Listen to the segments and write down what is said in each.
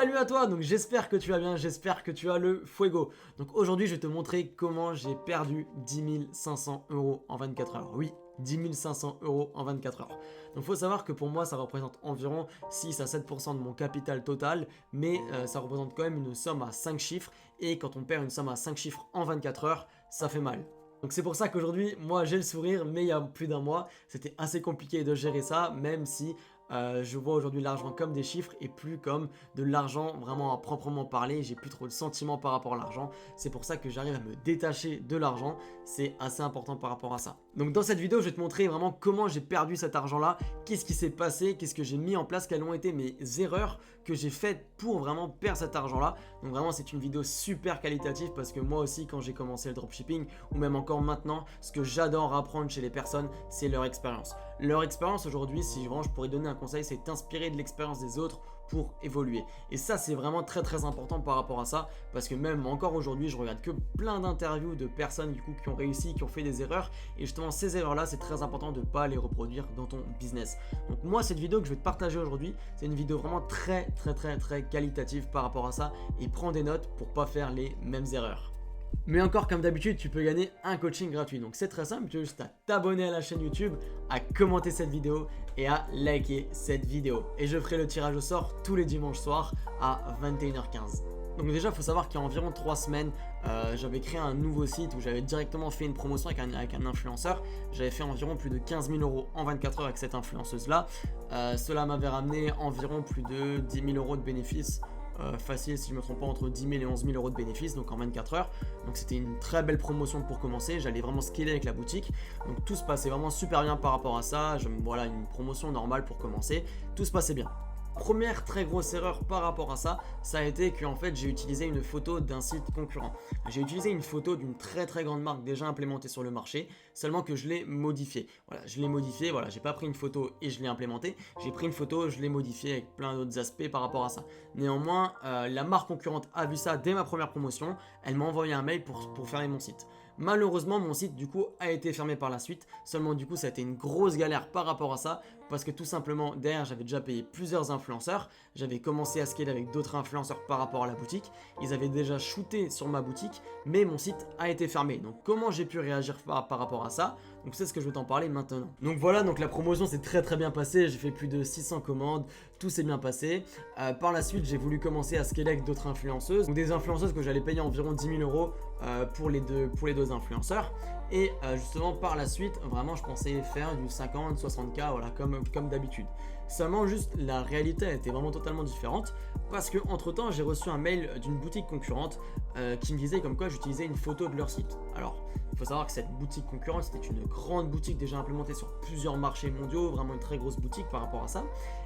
Salut à toi, donc j'espère que tu vas bien, j'espère que tu as le fuego. Donc aujourd'hui je vais te montrer comment j'ai perdu 10 500 euros en 24 heures. Oui, 10 500 euros en 24 heures. Donc il faut savoir que pour moi ça représente environ 6 à 7% de mon capital total, mais ça représente quand même une somme à 5 chiffres, et quand on perd une somme à 5 chiffres en 24 heures, ça fait mal. Donc c'est pour ça qu'aujourd'hui, moi j'ai le sourire, mais il y a plus d'un mois, c'était assez compliqué de gérer ça, même si je vois aujourd'hui l'argent comme des chiffres et plus comme de l'argent vraiment à proprement parler. J'ai plus trop de sentiments par rapport à l'argent. C'est pour ça que j'arrive à me détacher de l'argent. C'est assez important par rapport à ça. Donc dans cette vidéo, je vais te montrer vraiment comment j'ai perdu cet argent-là, qu'est-ce qui s'est passé, qu'est-ce que j'ai mis en place, quelles ont été mes erreurs que j'ai faites pour vraiment perdre cet argent-là. Donc vraiment, c'est une vidéo super qualitative parce que moi aussi, quand j'ai commencé le dropshipping, ou même encore maintenant, ce que j'adore apprendre chez les personnes, c'est leur expérience. Leur expérience aujourd'hui, si vraiment je pourrais donner un conseil, c'est t'inspirer de l'expérience des autres pour évoluer. Et ça, c'est vraiment très très important par rapport à ça, parce que même encore aujourd'hui, je regarde que plein d'interviews de personnes du coup qui ont réussi, qui ont fait des erreurs, et justement ces erreurs-là, c'est très important de ne pas les reproduire dans ton business. Donc moi, cette vidéo que je vais te partager aujourd'hui, c'est une vidéo vraiment très qualitative par rapport à ça, et prends des notes pour pas faire les mêmes erreurs. Mais encore, comme d'habitude, tu peux gagner un coaching gratuit. Donc c'est très simple, tu as juste à t'abonner à la chaîne YouTube, à commenter cette vidéo et à liker cette vidéo. Et je ferai le tirage au sort tous les dimanches soirs à 21h15. Donc déjà, il faut savoir qu'il y a environ 3 semaines, j'avais créé un nouveau site où j'avais directement fait une promotion avec un influenceur. J'avais fait environ plus de 15 000 euros en 24 heures avec cette influenceuse-là. Cela m'avait ramené environ plus de 10 000 euros de bénéfices. Facile, si je ne me trompe pas, entre 10 000 et 11 000 euros de bénéfices, donc en 24 heures. Donc c'était une très belle promotion pour commencer. J'allais vraiment scaler avec la boutique, donc tout se passait vraiment super bien par rapport à ça. Voilà, une promotion normale pour commencer, tout se passait bien. Première très grosse erreur par rapport à ça, ça a été que en fait j'ai utilisé une photo d'un site concurrent. J'ai utilisé une photo d'une très grande marque déjà implémentée sur le marché, seulement que je l'ai modifiée. Voilà, je l'ai modifiée, voilà, j'ai pas pris une photo et je l'ai implémentée, j'ai pris une photo, je l'ai modifiée avec plein d'autres aspects par rapport à ça. Néanmoins, la marque concurrente a vu ça dès ma première promotion, elle m'a envoyé un mail pour fermer mon site. Malheureusement, mon site du coup a été fermé par la suite, seulement du coup ça a été une grosse galère par rapport à ça, parce que tout simplement derrière j'avais déjà payé plusieurs influenceurs, j'avais commencé à scaler avec d'autres influenceurs par rapport à la boutique, ils avaient déjà shooté sur ma boutique, mais mon site a été fermé. Donc comment j'ai pu réagir par rapport à ça? Donc c'est ce que je vais t'en parler maintenant. Donc voilà, donc la promotion s'est très bien passée, j'ai fait plus de 600 commandes, tout s'est bien passé. Par la suite, j'ai voulu commencer à scaler avec d'autres influenceuses, donc des influenceuses que j'allais payer environ 10 000 euros pour les deux influenceurs. Et justement par la suite, vraiment je pensais faire du 50-60K, voilà, comme d'habitude. Seulement juste la réalité était vraiment totalement différente, parce que entre temps j'ai reçu un mail d'une boutique concurrente qui me disait comme quoi j'utilisais une photo de leur site. Alors il faut savoir que cette boutique concurrente, c'était une grande boutique déjà implémentée sur plusieurs marchés mondiaux, vraiment une très grosse boutique par rapport à ça.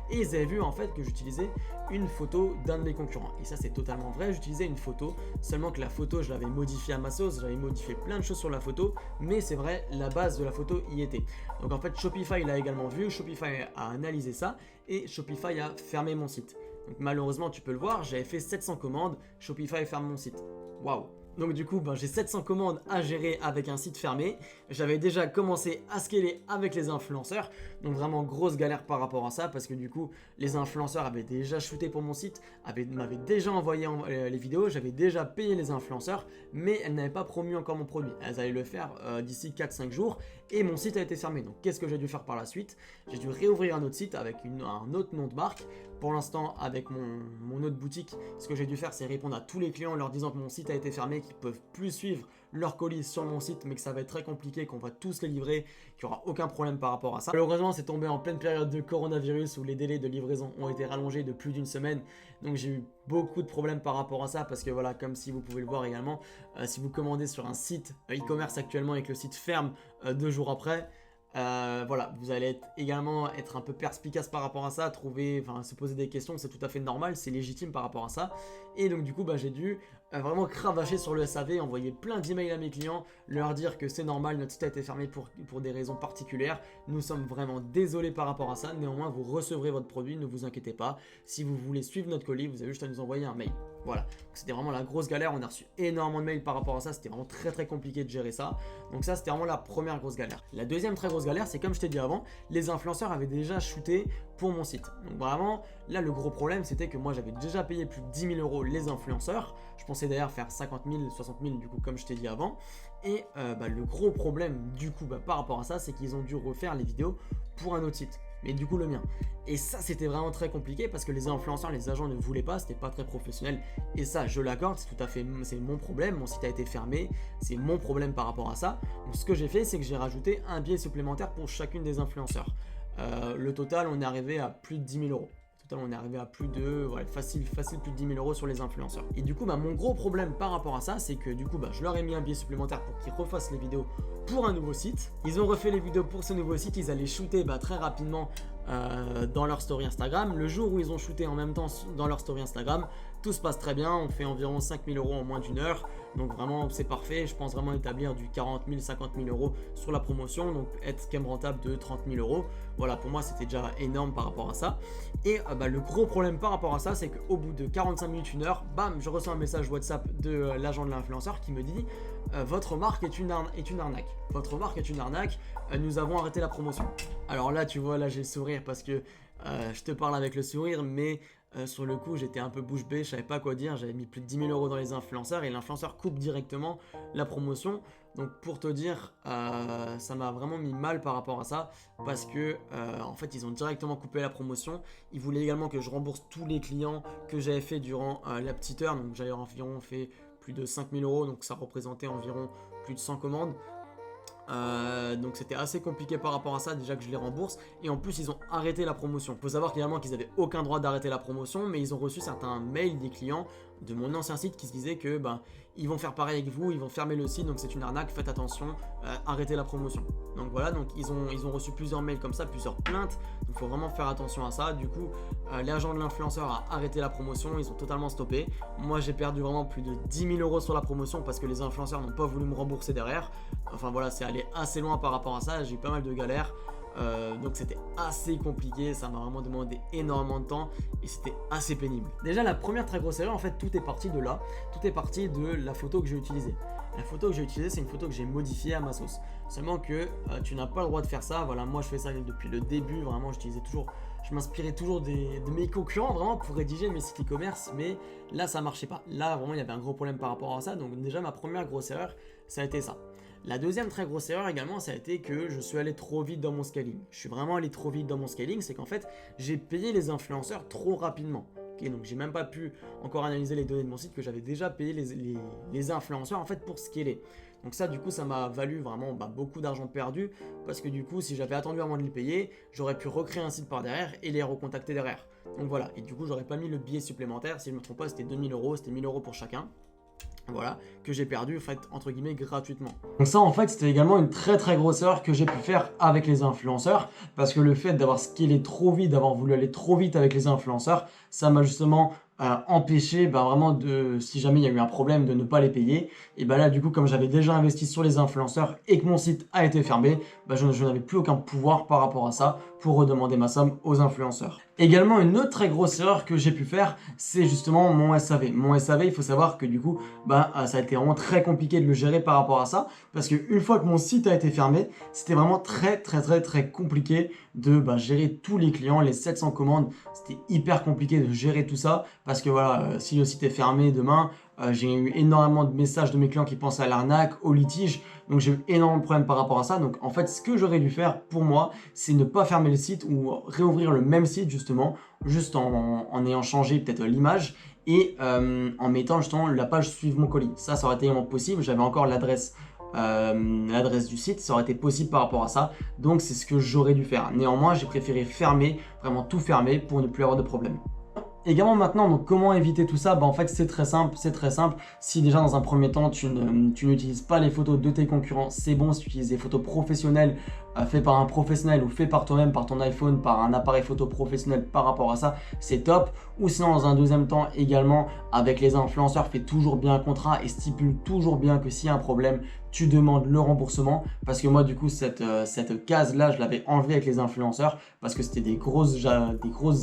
Et ils avaient vu en fait que j'utilisais une photo d'un de mes concurrents. Et ça c'est totalement vrai, j'utilisais une photo, seulement que la photo je l'avais modifiée à ma sauce, j'avais modifié plein de choses sur la photo, mais c'est vrai, la base de la photo y était. Donc en fait Shopify l'a également vu, Shopify a analysé ça et Shopify a fermé mon site. Donc malheureusement tu peux le voir, j'avais fait 700 commandes, Shopify ferme mon site. Waouh! Donc du coup, j'ai 700 commandes à gérer avec un site fermé. J'avais déjà commencé à scaler avec les influenceurs. Donc vraiment grosse galère par rapport à ça, parce que du coup, les influenceurs avaient déjà shooté pour mon site, m'avaient déjà envoyé les vidéos, j'avais déjà payé les influenceurs, mais elles n'avaient pas promu encore mon produit. Elles allaient le faire d'ici 4-5 jours et mon site a été fermé. Donc qu'est-ce que j'ai dû faire par la suite? J'ai dû réouvrir un autre site avec un autre nom de marque. Pour l'instant, avec mon autre boutique, ce que j'ai dû faire, c'est répondre à tous les clients en leur disant que mon site a été fermé, qu'ils peuvent plus suivre leurs colis sur mon site, mais que ça va être très compliqué, qu'on va tous les livrer, qu'il n'y aura aucun problème par rapport à ça. Malheureusement, c'est tombé en pleine période de coronavirus où les délais de livraison ont été rallongés de plus d'une semaine. Donc j'ai eu beaucoup de problèmes par rapport à ça, parce que voilà, comme si vous pouvez le voir également, si vous commandez sur un site e-commerce actuellement et que le site ferme 2 jours après, voilà, vous allez également être un peu perspicace par rapport à ça, se poser des questions, c'est tout à fait normal, c'est légitime par rapport à ça. Et donc du coup, j'ai dû vraiment cravacher sur le SAV, envoyer plein d'emails à mes clients, leur dire que c'est normal, notre site a été fermé pour des raisons particulières, nous sommes vraiment désolés par rapport à ça, néanmoins vous recevrez votre produit, ne vous inquiétez pas, si vous voulez suivre notre colis, vous avez juste à nous envoyer un mail. Voilà, c'était vraiment la grosse galère, on a reçu énormément de mails par rapport à ça, c'était vraiment très compliqué de gérer ça. Donc ça c'était vraiment la première grosse galère. La deuxième très grosse galère, c'est comme je t'ai dit avant, les influenceurs avaient déjà shooté pour mon site. Donc vraiment, là le gros problème c'était que moi j'avais déjà payé plus de 10 000 euros les influenceurs. Je pensais d'ailleurs faire 50 000, 60 000 du coup comme je t'ai dit avant. Et le gros problème du coup par rapport à ça, c'est qu'ils ont dû refaire les vidéos pour un autre site. Mais du coup le mien. Et ça c'était vraiment très compliqué parce que les influenceurs, les agents ne voulaient pas, c'était pas très professionnel. Et ça je l'accorde, c'est tout à fait, c'est mon problème, mon site a été fermé, c'est mon problème par rapport à ça. Donc ce que j'ai fait, c'est que j'ai rajouté un billet supplémentaire pour chacune des influenceurs. Le total on est arrivé à plus de 10 000 euros. On est arrivé à plus de, facile plus de 10 000 euros sur les influenceurs. Et du coup, mon gros problème par rapport à ça, c'est que du coup, je leur ai mis un billet supplémentaire pour qu'ils refassent les vidéos pour un nouveau site. Ils ont refait les vidéos pour ce nouveau site, ils allaient shooter très rapidement dans leur story Instagram. Le jour où ils ont shooté en même temps dans leur story Instagram, tout se passe très bien, on fait environ 5 000 euros en moins d'une heure. Donc vraiment c'est parfait, je pense vraiment établir du 40 000, 50 000 euros sur la promotion, donc être quand même rentable de 30 000 euros. Voilà, pour moi c'était déjà énorme par rapport à ça. Et le gros problème par rapport à ça, c'est qu'au bout de 45 minutes, une heure, bam, je reçois un message WhatsApp de l'agent de l'influenceur qui me dit votre marque est une arnaque. Votre marque est une arnaque, nous avons arrêté la promotion. Alors là tu vois, là j'ai le sourire parce que je te parle avec le sourire, mais sur le coup j'étais un peu bouche bée, je savais pas quoi dire, j'avais mis plus de 10 000 euros dans les influenceurs et l'influenceur coupe directement la promotion. Donc pour te dire, ça m'a vraiment mis mal par rapport à ça parce que en fait ils ont directement coupé la promotion. Ils voulaient également que je rembourse tous les clients que j'avais fait durant la petite heure, donc j'avais environ fait plus de 5 000 euros, donc ça représentait environ plus de 100 commandes. Donc c'était assez compliqué par rapport à ça, déjà que je les rembourse, et en plus ils ont arrêté la promotion. Il faut savoir également qu'ils n'avaient aucun droit d'arrêter la promotion, mais ils ont reçu certains mails des clients de mon ancien site qui se disaient que ils vont faire pareil avec vous, ils vont fermer le site, donc c'est une arnaque, faites attention, arrêtez la promotion. Donc voilà, donc ils ont reçu plusieurs mails comme ça, plusieurs plaintes, donc il faut vraiment faire attention à ça. Du coup l'agent de l'influenceur a arrêté la promotion, ils ont totalement stoppé. Moi j'ai perdu vraiment plus de 10 000 euros sur la promotion parce que les influenceurs n'ont pas voulu me rembourser derrière. Enfin voilà, c'est allé assez loin par rapport à ça, j'ai eu pas mal de galères. Donc c'était assez compliqué, ça m'a vraiment demandé énormément de temps et c'était assez pénible. Déjà la première très grosse erreur, en fait tout est parti de là, tout est parti de la photo que j'ai utilisée. La photo que j'ai utilisée, c'est une photo que j'ai modifiée à ma sauce. Seulement que tu n'as pas le droit de faire ça. Voilà, moi je fais ça depuis le début, vraiment je m'inspirais toujours de mes concurrents vraiment pour rédiger mes sites e-commerce, mais là ça marchait pas. Là vraiment il y avait un gros problème par rapport à ça, donc déjà ma première grosse erreur, ça a été ça. La deuxième très grosse erreur également, ça a été que je suis allé trop vite dans mon scaling. Je suis vraiment allé trop vite dans mon scaling, c'est qu'en fait, j'ai payé les influenceurs trop rapidement. Okay, donc j'ai même pas pu encore analyser les données de mon site que j'avais déjà payé les influenceurs en fait pour scaler. Donc ça du coup ça m'a valu vraiment beaucoup d'argent perdu parce que du coup si j'avais attendu avant de les payer, j'aurais pu recréer un site par derrière et les recontacter derrière. Donc voilà, et du coup j'aurais pas mis le billet supplémentaire, si je me trompe pas c'était 2 000 euros, c'était 1 000 euros pour chacun. Voilà, que j'ai perdu en fait entre guillemets gratuitement. Donc ça en fait c'était également une très très grosse erreur que j'ai pu faire avec les influenceurs parce que le fait d'avoir scalé trop vite, d'avoir voulu aller trop vite avec les influenceurs, ça m'a justement empêché vraiment si jamais il y a eu un problème de ne pas les payer. Et là du coup comme j'avais déjà investi sur les influenceurs et que mon site a été fermé, je n'avais plus aucun pouvoir par rapport à ça pour redemander ma somme aux influenceurs. Également une autre très grosse erreur que j'ai pu faire, c'est justement mon SAV. Mon SAV, il faut savoir que du coup ça a été vraiment très compliqué de le gérer par rapport à ça parce qu'une fois que mon site a été fermé, c'était vraiment très compliqué de gérer tous les clients, les 700 commandes. C'était hyper compliqué de gérer tout ça parce que voilà, si le site est fermé demain, j'ai eu énormément de messages de mes clients qui pensaient à l'arnaque, au litige, donc j'ai eu énormément de problèmes par rapport à ça. Donc en fait ce que j'aurais dû faire pour moi, c'est ne pas fermer le site ou réouvrir le même site justement, juste en ayant changé peut-être l'image et en mettant justement la page suivre mon colis. Ça aurait été vraiment possible, j'avais encore l'adresse du site, ça aurait été possible par rapport à ça, donc c'est ce que j'aurais dû faire. Néanmoins j'ai préféré fermer, vraiment tout fermer pour ne plus avoir de problème. Également maintenant, donc comment éviter tout ça? En fait c'est très simple, Si déjà dans un premier temps tu n'utilises pas les photos de tes concurrents, c'est bon. Si tu utilises des photos professionnelles faites par un professionnel ou fait par toi-même, par ton iPhone, par un appareil photo professionnel par rapport à ça, c'est top. Ou sinon dans un deuxième temps également avec les influenceurs, fais toujours bien un contrat et stipule toujours bien que s'il y a un problème, tu demandes le remboursement, parce que moi du coup cette case là je l'avais enlevée avec les influenceurs parce que c'était des grosses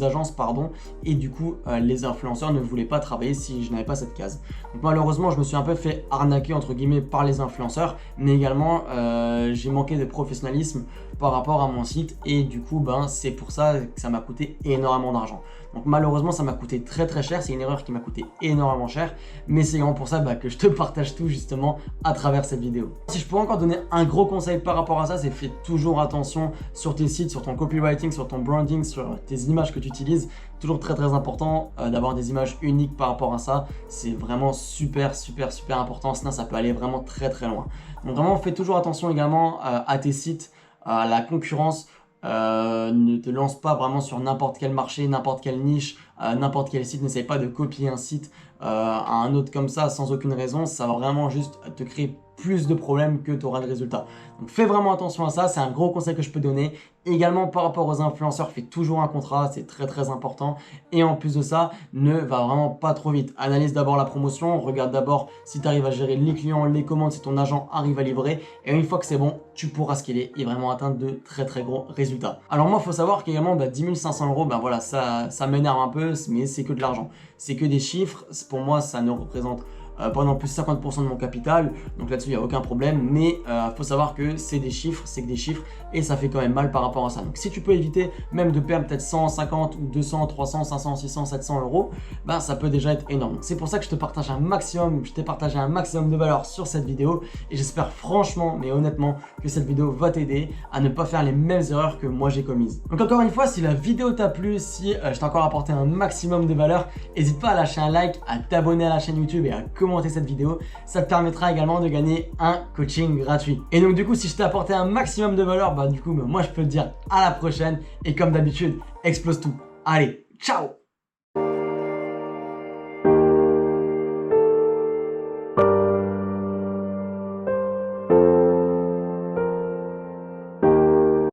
agences et du coup les influenceurs ne voulaient pas travailler si je n'avais pas cette case. Donc malheureusement je me suis un peu fait arnaquer entre guillemets par les influenceurs, mais également j'ai manqué de professionnalisme par rapport à mon site et du coup c'est pour ça que ça m'a coûté énormément d'argent. Donc malheureusement ça m'a coûté très très cher, c'est une erreur qui m'a coûté énormément cher, mais c'est vraiment pour ça que je te partage tout justement à travers cette vidéo. Si je pourrais encore donner un gros conseil par rapport à ça, c'est fais toujours attention sur tes sites, sur ton copywriting, sur ton branding, sur tes images que tu utilises. Toujours très très important d'avoir des images uniques par rapport à ça, c'est vraiment super important, sinon ça peut aller vraiment très très loin. Donc vraiment fais toujours attention également à tes sites, à la concurrence. Ne te lance pas vraiment sur n'importe quel marché, n'importe quelle niche, n'importe quel site. N'essaye pas de copier un site à un autre comme ça sans aucune raison. Ça va vraiment juste te créer plus de problèmes que tu auras de résultats. Donc fais vraiment attention à ça, c'est un gros conseil que je peux donner. Également par rapport aux influenceurs, fais toujours un contrat, c'est très très important. Et en plus de ça, ne va vraiment pas trop vite. Analyse d'abord la promotion, regarde d'abord si tu arrives à gérer les clients, les commandes, si ton agent arrive à livrer. Et une fois que c'est bon, tu pourras scaler et vraiment atteindre de très très gros résultats. Alors moi, il faut savoir qu'également 10 500 euros, voilà, ça m'énerve un peu, mais c'est que de l'argent. C'est que des chiffres, pour moi ça ne représente pas non plus 50% de mon capital, donc là-dessus il n'y a aucun problème, mais faut savoir que c'est des chiffres, c'est que des chiffres et ça fait quand même mal par rapport à ça. Donc si tu peux éviter même de perdre peut-être 150 ou 200, 300, 500, 600, 700 euros, ça peut déjà être énorme. C'est pour ça que je te partage un maximum, je t'ai partagé un maximum de valeur sur cette vidéo et j'espère franchement, mais honnêtement, que cette vidéo va t'aider à ne pas faire les mêmes erreurs que moi j'ai commises. Donc encore une fois, si la vidéo t'a plu, si je t'ai encore apporté un maximum de valeur, n'hésite pas à lâcher un like, à t'abonner à la chaîne YouTube et à commenter cette vidéo, ça te permettra également de gagner un coaching gratuit. Et donc du coup, si je t'ai apporté un maximum de valeur, moi je peux te dire à la prochaine et comme d'habitude, explose tout. Allez, ciao!